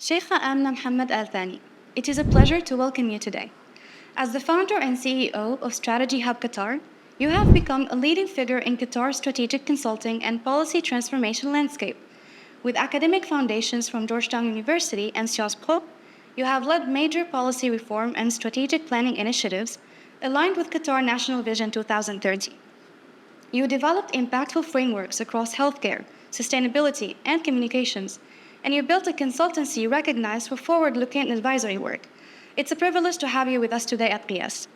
Sheikha Amna Mohammed Al Thani, it is a pleasure to welcome you today. As the founder and CEO of Strategy Hub Qatar, you have become a leading figure in Qatar's strategic consulting and policy transformation landscape. With academic foundations from Georgetown University and Sciences Po, you have led major policy reform and strategic planning initiatives aligned with Qatar National Vision 2030. You developed impactful frameworks across healthcare, sustainability, and communications, and you built a consultancy recognized for forward-looking advisory work. It's a privilege to have you with us today at QIASS.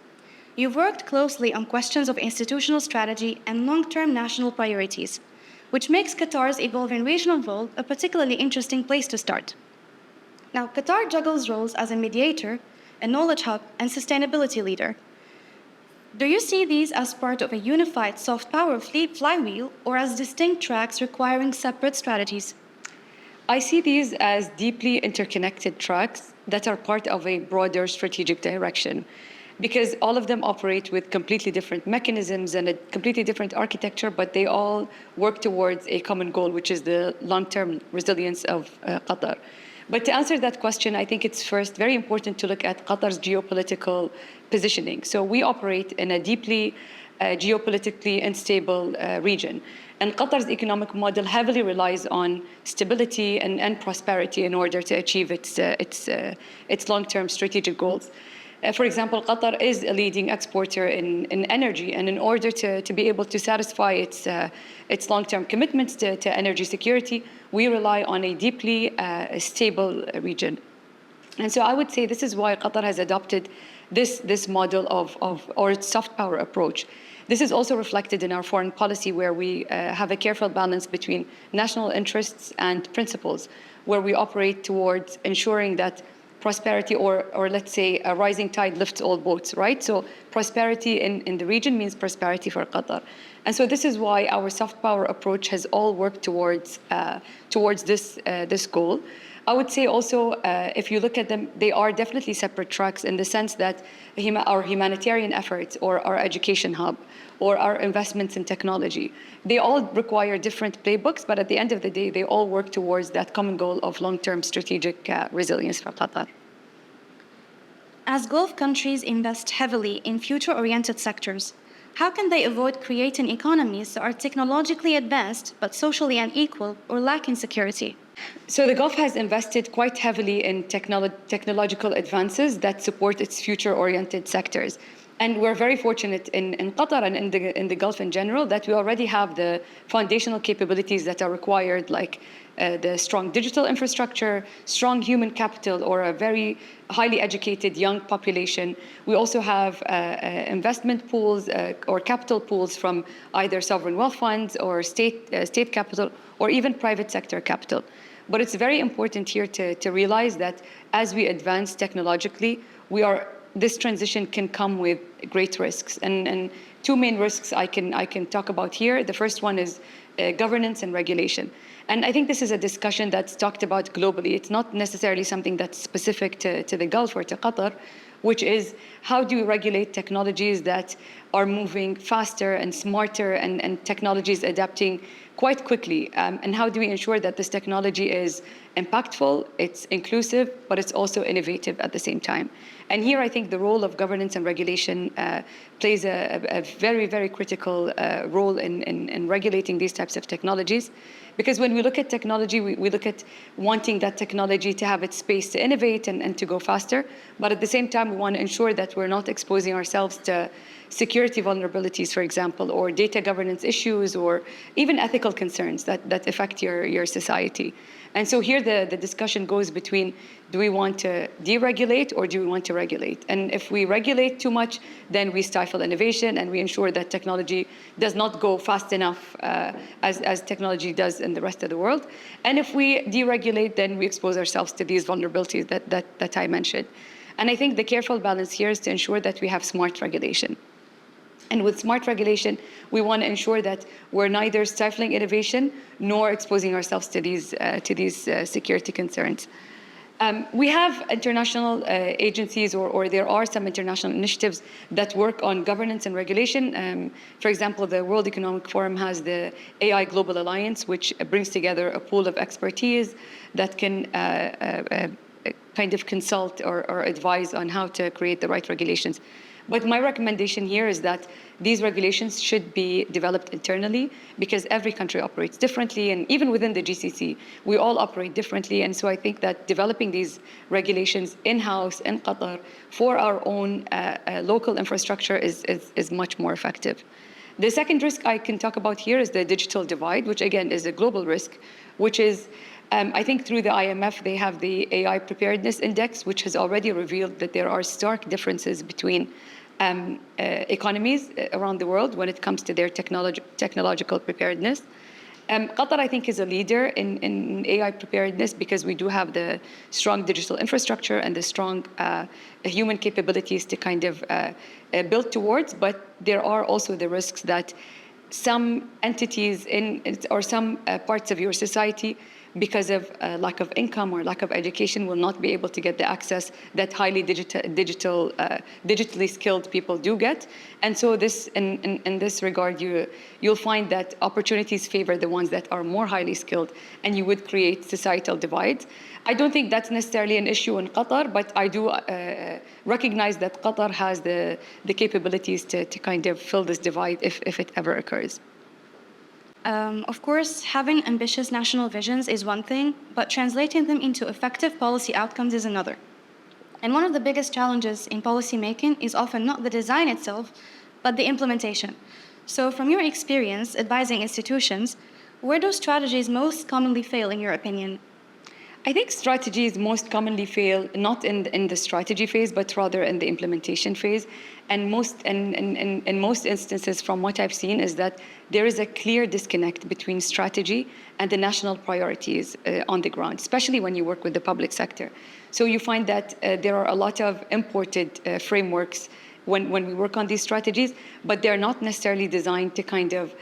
You've worked closely on questions of institutional strategy and long-term national priorities, which makes Qatar's evolving regional role a particularly interesting place to start. Now, Qatar juggles roles as a mediator, a knowledge hub, and sustainability leader. Do you see these as part of a unified soft power flywheel or as distinct tracks requiring separate strategies? I see these as deeply interconnected tracks that are part of a broader strategic direction because all of them operate with completely different mechanisms and a completely different architecture, but they all work towards a common goal, which is the long-term resilience of Qatar. But to answer that question, I think it's first very important to look at Qatar's geopolitical positioning. So we operate in a deeply geopolitically unstable region. And Qatar's economic model heavily relies on stability and prosperity in order to achieve its long-term strategic goals. For example, Qatar is a leading exporter in energy, and in order to be able to satisfy its long-term commitments to energy security, we rely on a deeply stable region. And so I would say this is why Qatar has adopted this model or its soft power approach. This is also reflected in our foreign policy, where we have a careful balance between national interests and principles, where we operate towards ensuring that prosperity, or let's say a rising tide lifts all boats, right? So prosperity in the region means prosperity for Qatar. And so this is why our soft power approach has all worked towards this goal. I would say also, if you look at them, they are definitely separate tracks in the sense that our humanitarian efforts or our education hub or our investments in technology, they all require different playbooks, but at the end of the day, they all work towards that common goal of long-term strategic resilience for Qatar. As Gulf countries invest heavily in future-oriented sectors, how can they avoid creating economies that are technologically advanced but socially unequal or lacking security? So the Gulf has invested quite heavily in technological advances that support its future-oriented sectors. And we're very fortunate in Qatar and in the Gulf in general that we already have the foundational capabilities that are required, like the strong digital infrastructure, strong human capital, or a very highly educated young population. We also have investment pools or capital pools from either sovereign wealth funds or state capital or even private sector capital. But it's very important here to realize that as we advance technologically, this transition can come with great risks. And two main risks I can talk about here. The first one is governance and regulation. And I think this is a discussion that's talked about globally. It's not necessarily something that's specific to the Gulf or to Qatar, which is how do we regulate technologies that are moving faster and smarter and technologies adapting quite quickly? And how do we ensure that this technology is impactful, it's inclusive, but it's also innovative at the same time? And here I think the role of governance and regulation plays a very, very critical role in regulating these types of technologies. Because when we look at technology, we look at wanting that technology to have its space to innovate and to go faster. But at the same time, we want to ensure that we're not exposing ourselves to security vulnerabilities, for example, or data governance issues, or even ethical concerns that affect your society. And so here the discussion goes between, do we want to deregulate or do we want to regulate? And if we regulate too much, then we stifle innovation and we ensure that technology does not go fast enough as technology does in the rest of the world. And if we deregulate, then we expose ourselves to these vulnerabilities that I mentioned. And I think the careful balance here is to ensure that we have smart regulation. And with smart regulation, we want to ensure that we're neither stifling innovation nor exposing ourselves to these security concerns. We have international agencies, or there are some international initiatives that work on governance and regulation. For example, the World Economic Forum has the AI Global Alliance, which brings together a pool of expertise that can kind of consult or advise on how to create the right regulations. But my recommendation here is that these regulations should be developed internally, because every country operates differently, and even within the GCC, we all operate differently. And so I think that developing these regulations in-house in Qatar for our own local infrastructure is much more effective. The second risk I can talk about here is the digital divide, which again is a global risk, which is I think through the IMF, they have the AI Preparedness Index, which has already revealed that there are stark differences between economies around the world when it comes to their technological preparedness. Qatar, I think, is a leader in AI preparedness, because we do have the strong digital infrastructure and the strong human capabilities to kind of build towards. But there are also the risks that some entities or some parts of your society, because of lack of income or lack of education, will not be able to get the access that highly digitally skilled people do get. And so this, in this regard, you'll find that opportunities favor the ones that are more highly skilled, and you would create societal divides. I don't think that's necessarily an issue in Qatar, but I do recognize that Qatar has the capabilities to kind of fill this divide if it ever occurs. Of course, having ambitious national visions is one thing, but translating them into effective policy outcomes is another. And one of the biggest challenges in policymaking is often not the design itself, but the implementation. So, from your experience advising institutions, where do strategies most commonly fail, in your opinion? I think strategies most commonly fail not in the strategy phase, but rather in the implementation phase. And in most instances, from what I've seen, is that there is a clear disconnect between strategy and the national priorities on the ground, especially when you work with the public sector. So you find that there are a lot of imported frameworks when we work on these strategies, but they're not necessarily designed to kind of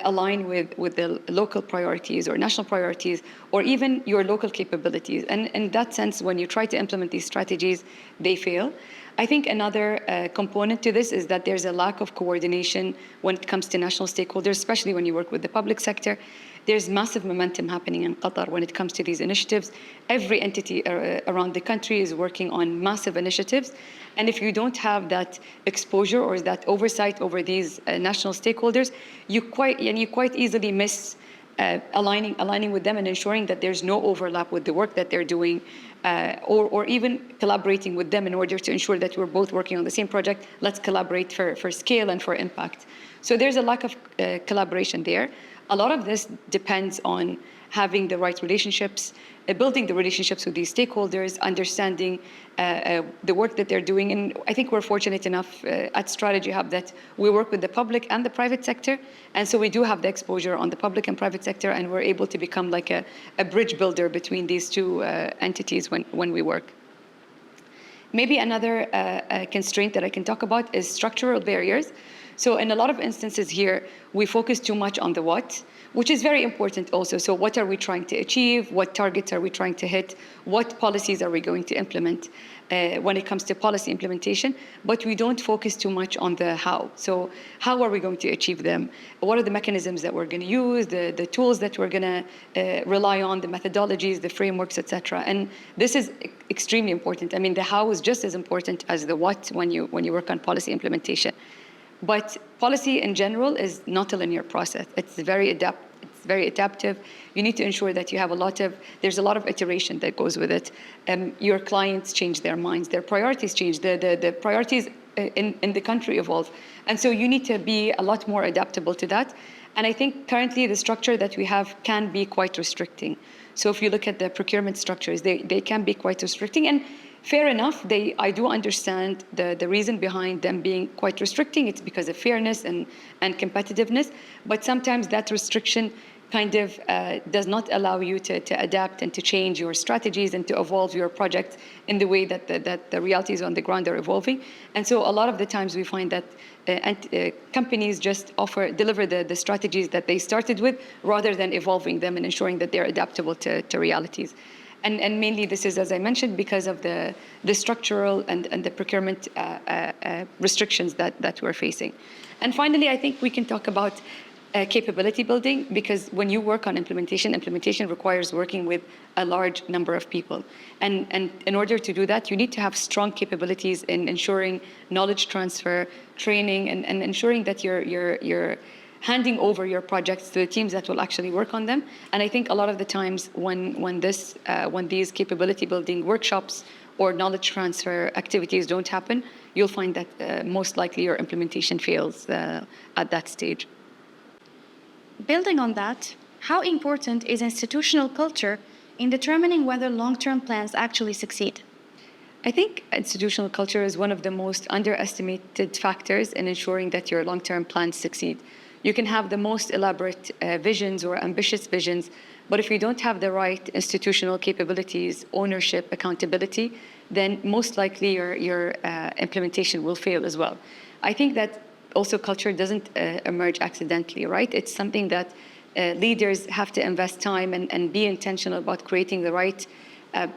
align with the local priorities or national priorities, or even your local capabilities. And in that sense, when you try to implement these strategies, they fail. I think another component to this is that there's a lack of coordination when it comes to national stakeholders, especially when you work with the public sector. There's massive momentum happening in Qatar when it comes to these initiatives. Every entity around the country is working on massive initiatives. And if you don't have that exposure or that oversight over these national stakeholders, you quite easily miss aligning with them and ensuring that there's no overlap with the work that they're doing, or even collaborating with them in order to ensure that we're both working on the same project. Let's collaborate for scale and for impact. So there's a lack of collaboration there. A lot of this depends on having the right relationships, building the relationships with these stakeholders, understanding the work that they're doing. And I think we're fortunate enough at Strategy Hub that we work with the public and the private sector. And so we do have the exposure on the public and private sector, and we're able to become like a bridge builder between these two entities when we work. Maybe another constraint that I can talk about is structural barriers. So in a lot of instances here, we focus too much on the what, which is very important also. So what are we trying to achieve? What targets are we trying to hit? What policies are we going to implement when it comes to policy implementation? But we don't focus too much on the how. So how are we going to achieve them? What are the mechanisms that we're going to use, the tools that we're going to rely on, the methodologies, the frameworks, etc. And this is extremely important. I mean, the how is just as important as the what when you work on policy implementation. But policy in general is not a linear process. It's very adaptive. You need to ensure that you have there's a lot of iteration that goes with it. Your clients change their minds, their priorities change, the priorities in the country evolve. And so you need to be a lot more adaptable to that. And I think currently the structure that we have can be quite restricting. So if you look at the procurement structures, they can be quite restricting. And fair enough, I do understand the reason behind them being quite restricting. It's because of fairness and competitiveness. But sometimes that restriction kind of does not allow you to adapt and to change your strategies and to evolve your projects in the way that the realities on the ground are evolving. And so a lot of the times we find that companies just deliver the strategies that they started with rather than evolving them and ensuring that they're adaptable to realities. And mainly this is, as I mentioned, because of the structural and the procurement restrictions that we're facing. And finally, I think we can talk about capability building, because when you work on implementation requires working with a large number of people. And in order to do that, you need to have strong capabilities in ensuring knowledge transfer, training, and ensuring that you're handing over your projects to the teams that will actually work on them. And I think a lot of the times when these capability building workshops or knowledge transfer activities don't happen, you'll find that most likely your implementation fails at that stage. Building on that, how important is institutional culture in determining whether long-term plans actually succeed? I think institutional culture is one of the most underestimated factors in ensuring that your long-term plans succeed. You can have the most elaborate visions or ambitious visions, but if you don't have the right institutional capabilities, ownership, accountability, then most likely your implementation will fail as well. I think that also culture doesn't emerge accidentally, right? It's something that leaders have to invest time and be intentional about creating the right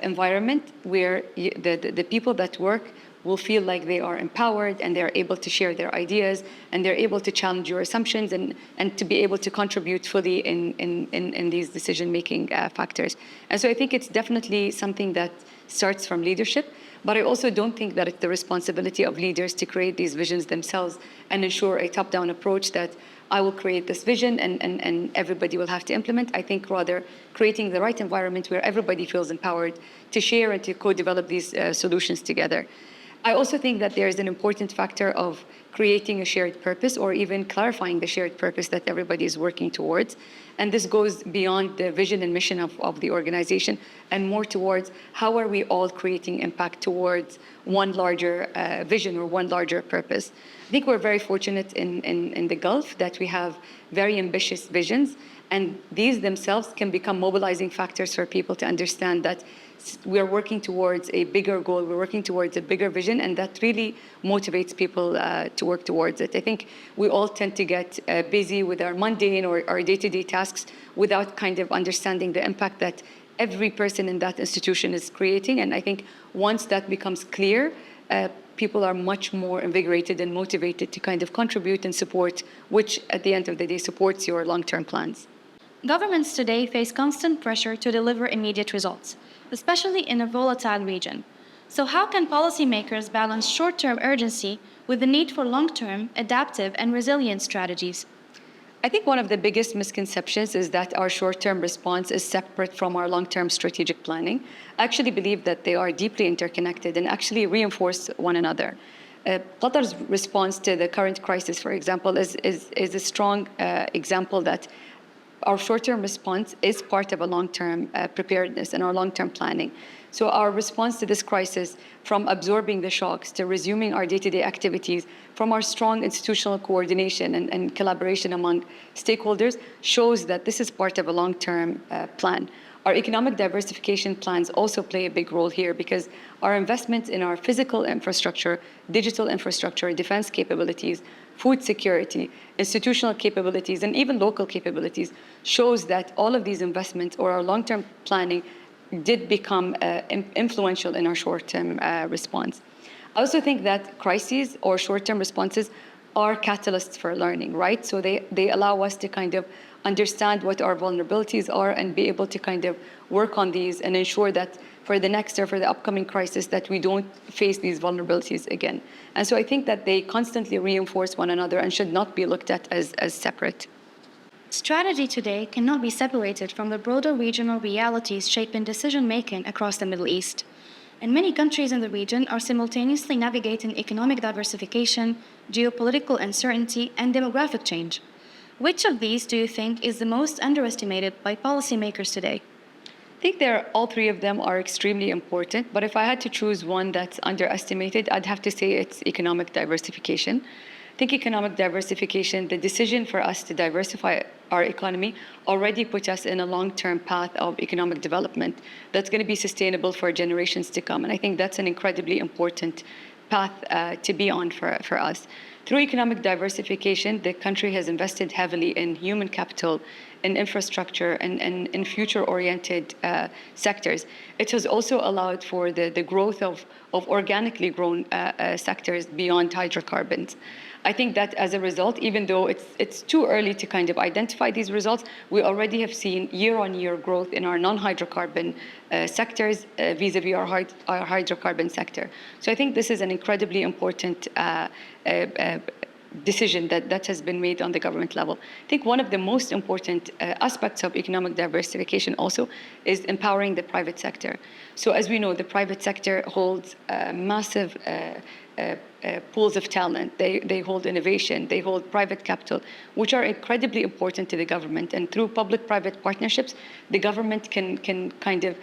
environment where the people that work will feel like they are empowered and they're able to share their ideas and they're able to challenge your assumptions and to be able to contribute fully in these decision-making factors. And so I think it's definitely something that starts from leadership, but I also don't think that it's the responsibility of leaders to create these visions themselves and ensure a top-down approach that I will create this vision and everybody will have to implement. I think rather creating the right environment where everybody feels empowered to share and to co-develop these solutions together. I also think that there is an important factor of creating a shared purpose or even clarifying the shared purpose that everybody is working towards. And this goes beyond the vision and mission of the organization and more towards how are we all creating impact towards one larger vision or one larger purpose. I think we're very fortunate in the Gulf that we have very ambitious visions, and these themselves can become mobilizing factors for people to understand that we're working towards a bigger goal, we're working towards a bigger vision, and that really motivates people to work towards it. I think we all tend to get busy with our mundane or our day-to-day tasks without kind of understanding the impact that every person in that institution is creating. And I think once that becomes clear, people are much more invigorated and motivated to kind of contribute and support, which at the end of the day supports your long-term plans. Governments today face constant pressure to deliver immediate results, especially in a volatile region. So how can policymakers balance short-term urgency with the need for long-term, adaptive, and resilient strategies? I think one of the biggest misconceptions is that our short-term response is separate from our long-term strategic planning. I actually believe that they are deeply interconnected and actually reinforce one another. Qatar's response to the current crisis, for example, is a strong example that our short-term response is part of a long-term preparedness and our long-term planning. So our response to this crisis, from absorbing the shocks to resuming our day-to-day activities, from our strong institutional coordination and collaboration among stakeholders, shows that this is part of a long-term plan. Our economic diversification plans also play a big role here because our investments in our physical infrastructure, digital infrastructure, defense capabilities, food security, institutional capabilities, and even local capabilities shows that all of these investments or our long-term planning did become influential in our short-term response. I also think that crises or short-term responses are catalysts for learning, right? So they allow us to kind of understand what our vulnerabilities are and be able to kind of work on these and ensure that for the next or for the upcoming crisis that we don't face these vulnerabilities again. And so I think that they constantly reinforce one another and should not be looked at as separate. Strategy today cannot be separated from the broader regional realities shaping decision-making across the Middle East. And many countries in the region are simultaneously navigating economic diversification, geopolitical uncertainty, and demographic change. Which of these do you think is the most underestimated by policymakers today? I think all three of them are extremely important, but if I had to choose one that's underestimated, I'd have to say it's economic diversification. I think economic diversification, the decision for us to diversify our economy already put us in a long-term path of economic development that's going to be sustainable for generations to come. And I think that's an incredibly important path to be on for us. Through economic diversification, the country has invested heavily in human capital, in infrastructure and in future-oriented sectors. It has also allowed for the growth of organically grown sectors beyond hydrocarbons. I think that as a result, even though it's too early to kind of identify these results, we already have seen year-on-year growth in our non-hydrocarbon sectors vis-a-vis our hydrocarbon sector. So I think this is an incredibly important decision that has been made on the government level. I think one of the most important aspects of economic diversification also is empowering the private sector. So as we know, the private sector holds massive pools of talent. They hold innovation, they hold private capital, which are incredibly important to the government. And through public-private partnerships, the government can kind of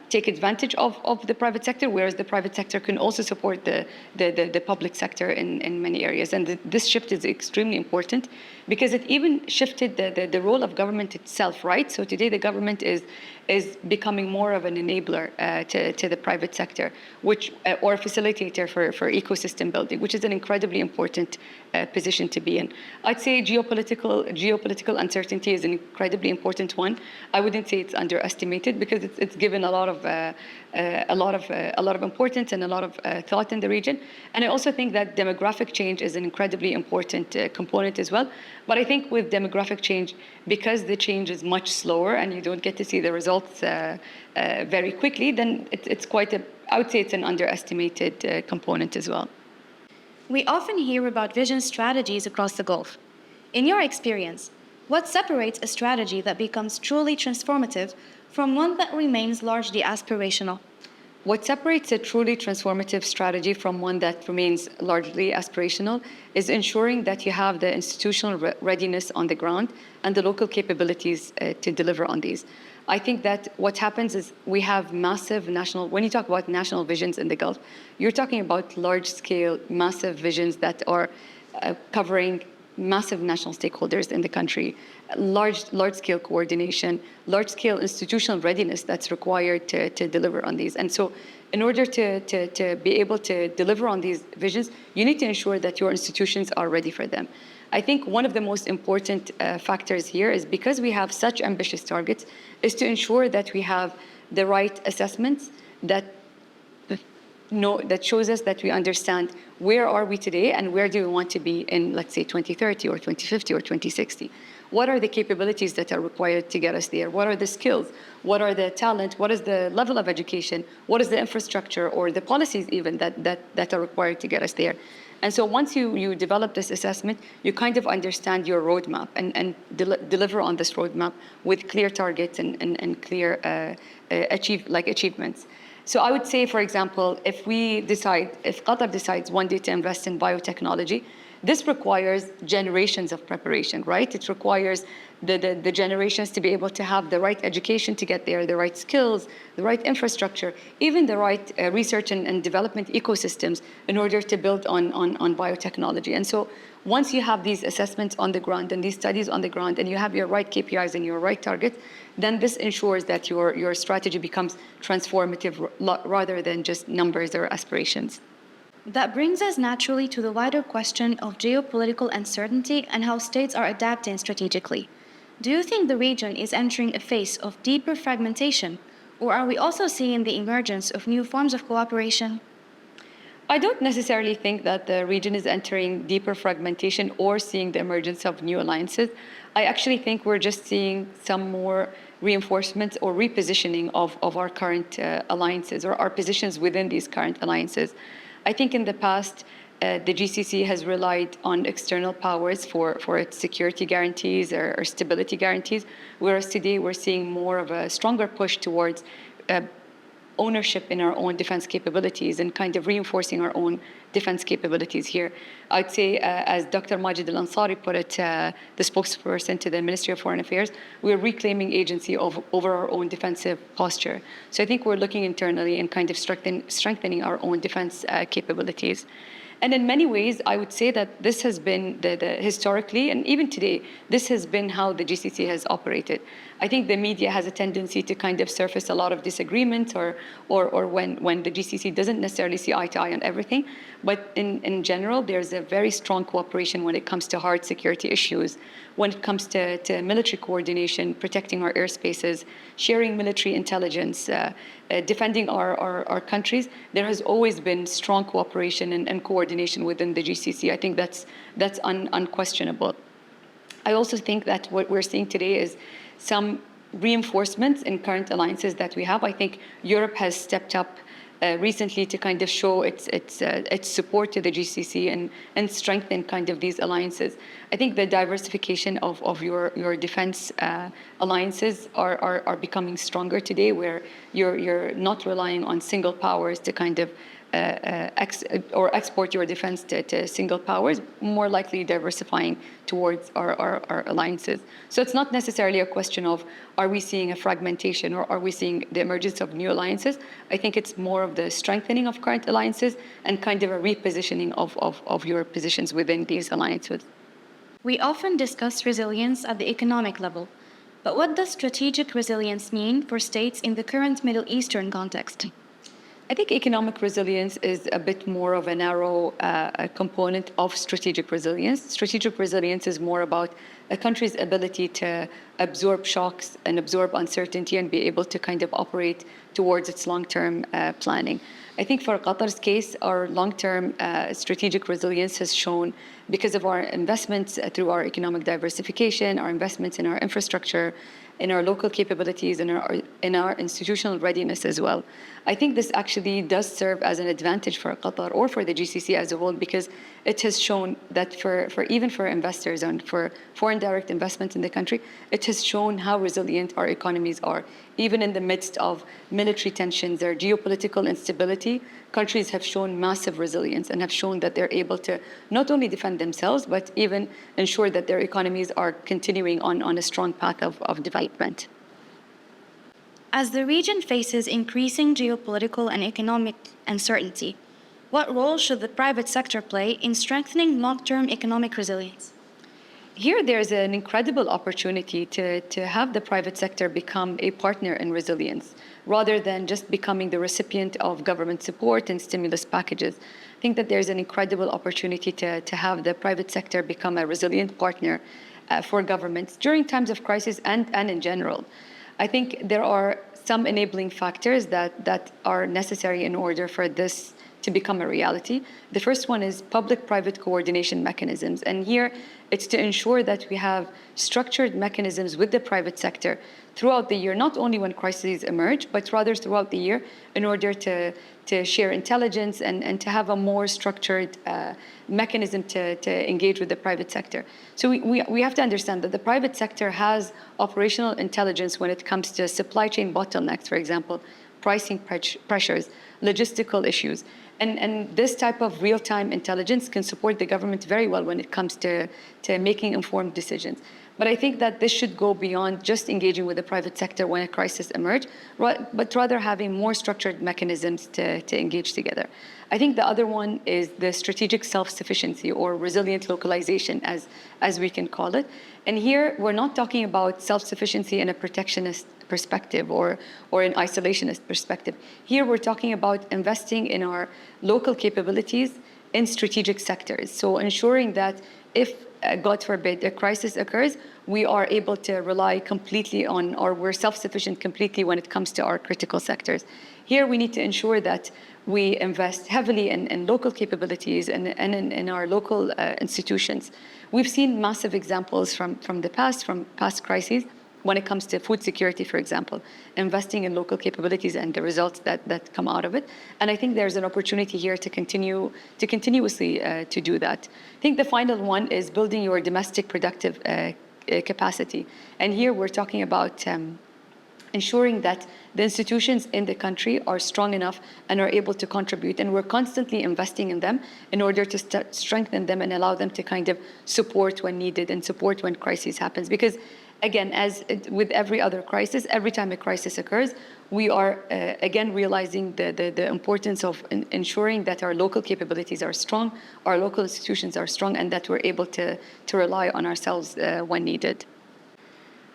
take advantage of the private sector, whereas the private sector can also support the public sector in many areas. And this shift is extremely important because it even shifted the role of government itself, right? So today the government is becoming more of an enabler to the private sector, which or a facilitator for ecosystem building, which is an incredibly important position to be in. I'd say geopolitical uncertainty is an incredibly important one. I wouldn't say it's underestimated because it's given a lot of importance and a lot of thought in the region. And I also think that demographic change is an incredibly important component as well. But I think with demographic change, because the change is much slower and you don't get to see the results very quickly, then it's I would say it's an underestimated component as well. We often hear about vision strategies across the Gulf. In your experience, what separates a strategy that becomes truly transformative from one that remains largely aspirational? What separates a truly transformative strategy from one that remains largely aspirational is ensuring that you have the institutional readiness on the ground and the local capabilities to deliver on these. I think that what happens is we have massive when you talk about national visions in the Gulf, you're talking about large-scale, massive visions that are covering massive national stakeholders in the country, large-scale coordination, large-scale institutional readiness that's required to deliver on these. And so in order to be able to deliver on these visions, you need to ensure that your institutions are ready for them. I think one of the most important factors here is because we have such ambitious targets, is to ensure that we have the right assessments that shows us that we understand where are we today and where do we want to be in, let's say, 2030 or 2050 or 2060. What are the capabilities that are required to get us there? What are the skills? What are the talent? What is the level of education? What is the infrastructure or the policies even that are required to get us there? And so once you develop this assessment, you kind of understand your roadmap and deliver on this roadmap with clear targets and clear achievements. So I would say, for example, if Qatar decides one day to invest in biotechnology, this requires generations of preparation, right? It requires the generations to be able to have the right education to get there, the right skills, the right infrastructure, even the right research and development ecosystems in order to build on biotechnology. And so once you have these assessments on the ground and these studies on the ground and you have your right KPIs and your right targets, then this ensures that your strategy becomes transformative rather than just numbers or aspirations. That brings us naturally to the wider question of geopolitical uncertainty and how states are adapting strategically. Do you think the region is entering a phase of deeper fragmentation, or are we also seeing the emergence of new forms of cooperation? I don't necessarily think that the region is entering deeper fragmentation or seeing the emergence of new alliances. I actually think we're just seeing some more reinforcements or repositioning of our current alliances or our positions within these current alliances. I think in the past, the GCC has relied on external powers for its security guarantees or stability guarantees, whereas today we're seeing more of a stronger push towards ownership in our own defense capabilities and kind of reinforcing our own defense capabilities here. I'd say, as Dr. Majid Al-Ansari put it, the spokesperson to the Ministry of Foreign Affairs, we're reclaiming agency over our own defensive posture. So I think we're looking internally and kind of strengthening our own defense capabilities. And in many ways, I would say that this has been the historically, and even today, this has been how the GCC has operated. I think the media has a tendency to kind of surface a lot of disagreements or when the GCC doesn't necessarily see eye to eye on everything. But in general, there's a very strong cooperation when it comes to hard security issues, when it comes to military coordination, protecting our airspaces, sharing military intelligence, defending our countries. There has always been strong cooperation and coordination within the GCC. I think that's unquestionable. I also think that what we're seeing today is some reinforcements in current alliances that we have. I think Europe has stepped up recently to kind of show its support to the GCC and strengthen kind of these alliances. I think the diversification of your defense alliances are becoming stronger today, where you're not relying on single powers to kind of export your defense to single powers, more likely diversifying towards our alliances. So it's not necessarily a question of are we seeing a fragmentation or are we seeing the emergence of new alliances. I think it's more of the strengthening of current alliances and kind of a repositioning of your positions within these alliances. We often discuss resilience at the economic level, but what does strategic resilience mean for states in the current Middle Eastern context? I think economic resilience is a bit more of a narrow component of strategic resilience. Strategic resilience is more about a country's ability to absorb shocks and absorb uncertainty and be able to kind of operate towards its long-term planning. I think for Qatar's case, our long-term strategic resilience has shown because of our investments through our economic diversification, our investments in our infrastructure, in our local capabilities, in our institutional readiness as well. I think this actually does serve as an advantage for Qatar or for the GCC as a whole, because it has shown that for even for investors and for foreign direct investment in the country, it has shown how resilient our economies are. Even in the midst of military tensions or geopolitical instability, countries have shown massive resilience and have shown that they're able to not only defend themselves, but even ensure that their economies are continuing on a strong path of development. As the region faces increasing geopolitical and economic uncertainty, what role should the private sector play in strengthening long-term economic resilience? Here, there's an incredible opportunity to have the private sector become a partner in resilience, rather than just becoming the recipient of government support and stimulus packages. I think that there's an incredible opportunity to have the private sector become a resilient partner for governments during times of crisis and in general. I think there are some enabling factors that are necessary in order for this to become a reality. The first one is public-private coordination mechanisms. And here, it's to ensure that we have structured mechanisms with the private sector throughout the year, not only when crises emerge, but rather throughout the year, in order to share intelligence and to have a more structured mechanism to engage with the private sector. So we have to understand that the private sector has operational intelligence when it comes to supply chain bottlenecks, for example, pricing pressures, logistical issues. And this type of real-time intelligence can support the government very well when it comes to making informed decisions. But I think that this should go beyond just engaging with the private sector when a crisis emerges, but rather having more structured mechanisms to engage together. I think the other one is the strategic self-sufficiency or resilient localization, as we can call it. And here, we're not talking about self-sufficiency in a protectionist perspective or an isolationist perspective. Here, we're talking about investing in our local capabilities in strategic sectors. So ensuring that if, God forbid, a crisis occurs, we are able to rely completely on, or we're self-sufficient completely when it comes to our critical sectors. Here, we need to ensure that we invest heavily in local capabilities and in our local institutions. We've seen massive examples from past crises when it comes to food security, for example, investing in local capabilities and the results that come out of it. And I think there's an opportunity here to continuously to do that. I think the final one is building your domestic productive capacity. And here we're talking about ensuring that the institutions in the country are strong enough and are able to contribute. And we're constantly investing in them in order to strengthen them and allow them to kind of support when needed and support when crisis happens. Because again, with every other crisis, every time a crisis occurs, we are again realizing the importance of ensuring that our local capabilities are strong, our local institutions are strong, and that we're able to rely on ourselves when needed.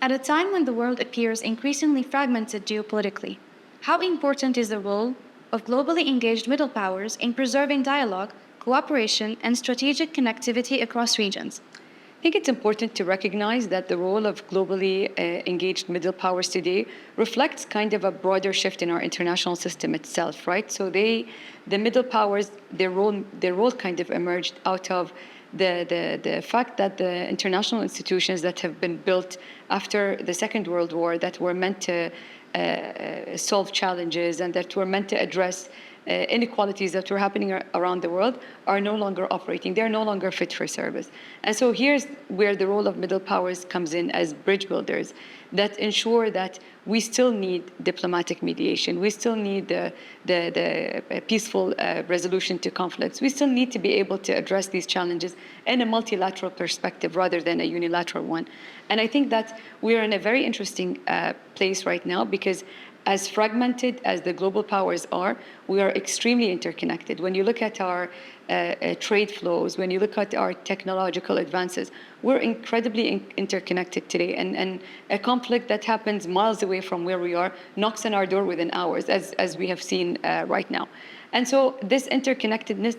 At a time when the world appears increasingly fragmented geopolitically, how important is the role of globally engaged middle powers in preserving dialogue, cooperation, and strategic connectivity across regions? I think it's important to recognize that the role of globally engaged middle powers today reflects kind of a broader shift in our international system itself, right? So the middle powers, their role kind of emerged out of the fact that the international institutions that have been built after the Second World War that were meant to solve challenges and that were meant to address inequalities that were happening around the world are no longer operating. They're no longer fit for service. And so here's where the role of middle powers comes in as bridge builders that ensure that we still need diplomatic mediation. We still need the peaceful resolution to conflicts. We still need to be able to address these challenges in a multilateral perspective rather than a unilateral one. And I think that we're in a very interesting place right now because as fragmented as the global powers are, we are extremely interconnected. When you look at our trade flows, when you look at our technological advances, we're incredibly interconnected today. And a conflict that happens miles away from where we are knocks on our door within hours, as we have seen right now. And so this interconnectedness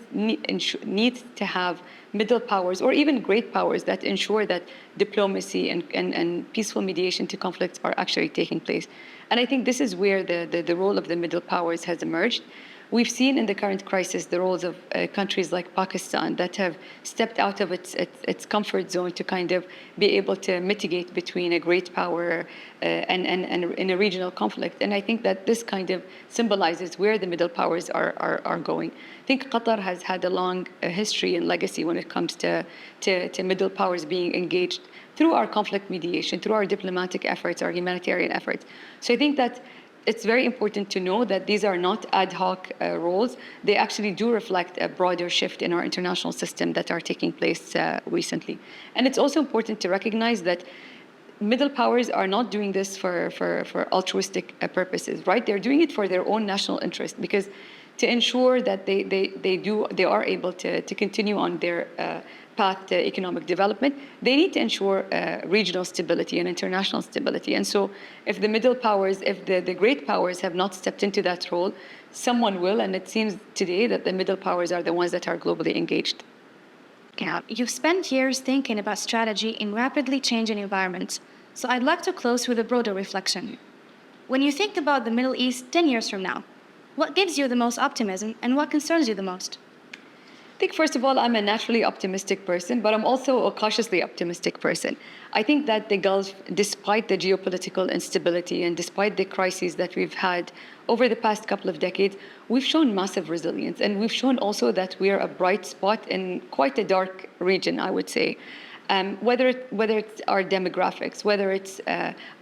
needs to have middle powers or even great powers that ensure that diplomacy and peaceful mediation to conflicts are actually taking place. And I think this is where the role of the middle powers has emerged. We've seen in the current crisis the roles of countries like Pakistan that have stepped out of its comfort zone to kind of be able to mitigate between a great power and in a regional conflict. And I think that this kind of symbolizes where the middle powers are going. I think Qatar has had a long history and legacy when it comes to middle powers being engaged through our conflict mediation, through our diplomatic efforts, our humanitarian efforts. So I think that it's very important to know that these are not ad hoc roles. They actually do reflect a broader shift in our international system that are taking place recently. And it's also important to recognize that middle powers are not doing this for altruistic purposes, right? They're doing it for their own national interest because to ensure that they are able to continue on their path to economic development, they need to ensure regional stability and international stability. And so if the middle powers, if the great powers have not stepped into that role, someone will, and it seems today that the middle powers are the ones that are globally engaged. Yeah, you've spent years thinking about strategy in rapidly changing environments, so I'd like to close with a broader reflection. When you think about the Middle East 10 years from now, what gives you the most optimism and what concerns you the most? I think, first of all, I'm a naturally optimistic person, but I'm also a cautiously optimistic person. I think that the Gulf, despite the geopolitical instability and despite the crises that we've had over the past couple of decades, we've shown massive resilience. And we've shown also that we're a bright spot in quite a dark region, I would say. Whether it's our demographics, whether it's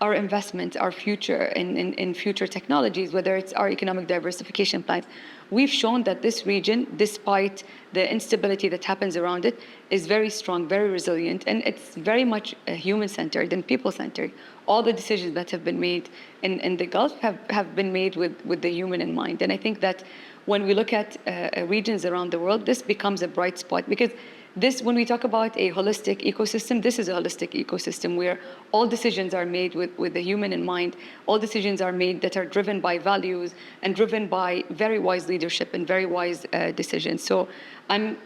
our investment, our future in future technologies, whether it's our economic diversification plans, we've shown that this region, despite the instability that happens around it, is very strong, very resilient, and it's very much human-centered and people-centered. All the decisions that have been made in the Gulf have been made with the human in mind. And I think that when we look at regions around the world, this becomes a bright spot because when we talk about a holistic ecosystem, this is a holistic ecosystem where all decisions are made with the human in mind. All decisions are made that are driven by values and driven by very wise leadership and very wise decisions. So I'm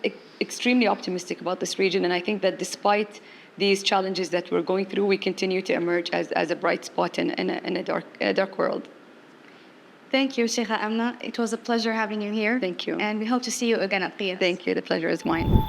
extremely optimistic about this region. And I think that despite these challenges that we're going through, we continue to emerge as a bright spot in a dark world. Thank you, Sheikha Amna. It was a pleasure having you here. Thank you. And we hope to see you again at QIASS. Thank you. The pleasure is mine.